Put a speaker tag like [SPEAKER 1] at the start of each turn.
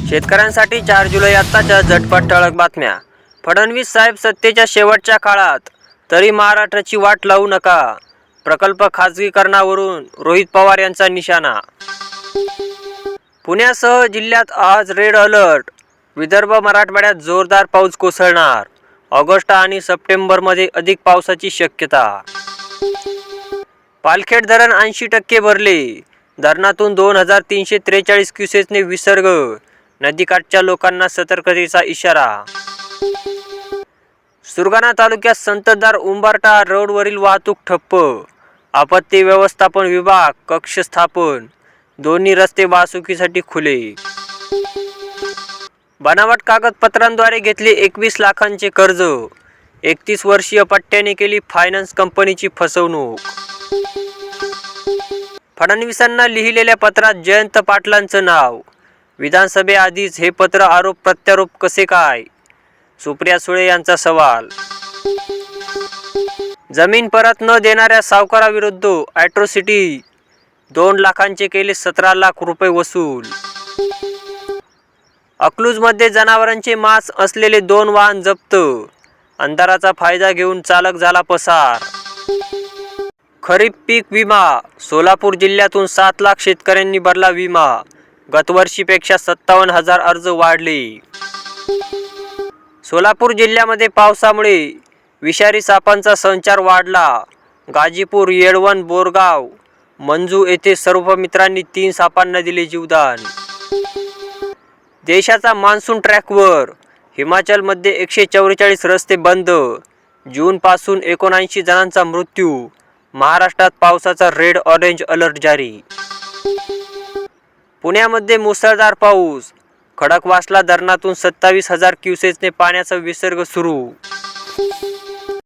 [SPEAKER 1] शेतकऱ्यांसाठी 4 जुलै आत्ताच्या झटपट ठळक बातम्या। फडणवीस साहेब सत्तेच्या शेवटच्या काळात तरी महाराष्ट्राची वाट लावू नका, प्रकल्प खासगीकरणावरून रोहित पवार यांचा निशाणा। पुण्यासह जिल्ह्यात आज रेड अलर्ट, विदर्भ मराठवाड्यात जोरदार पाऊस कोसळणार, ऑगस्ट आणि सप्टेंबरमध्ये अधिक पावसाची शक्यता। पालखेड धरण 80% भरले, धरणातून 2343 क्युसेसने विसर्ग, नदीकाठच्या लोकांना सतर्कतेचा इशारा। सुरगाणा तालुक्यात संततधार उंबरठा रोडवरील वाहतूक ठप्प, आपत्ती व्यवस्थापन विभाग कक्ष स्थापन, दोन्ही रस्ते वाहतुकीसाठी खुले। बनावट कागदपत्रांद्वारे घेतले 21 लाखांचे कर्ज, 31 वर्षीय पट्ट्याने केली फायनान्स कंपनीची फसवणूक। फडणवीसांना लिहिलेल्या पत्रात जयंत पाटलांचं नाव, विधानसभेआधीच हे पत्र आरोप प्रत्यारोप कसे काय? सुप्रिया सुळे यांचा सवाल। जमीन परत न देणाऱ्या सावकाराविरुद्ध ॲट्रॉसिटी, 2 लाखांचे केले 17 लाख रुपये वसूल। अकलूजमध्ये जनावरांचे मांस असलेले 2 वाहन जप्त, अंधाराचा फायदा घेऊन चालक झाला पसार। खरीप पीक विमा, सोलापूर जिल्ह्यातून 7 लाख शेतकऱ्यांनी भरला विमा, गतवर्षीपेक्षा 57,000 अर्ज वाढले। सोलापूर जिल्ह्यामध्ये पावसामुळे विषारी सापांचा संचार वाढला, गाजीपूर, येळवण, बोरगाव, मंजू येथे सर्व मित्रांनी 3 सापांना दिले जीवदान। देशाचा मान्सून ट्रॅकवर, हिमाचलमध्ये 144 रस्ते बंद, जूनपासून 79 जणांचा मृत्यू, महाराष्ट्रात पावसाचा रेड ऑरेंज अलर्ट जारी। पुण्यामध्ये मुसळधार पाऊस, खडकवासला धरणातून 27,000 क्युसेसने पाण्याचा विसर्ग सुरू।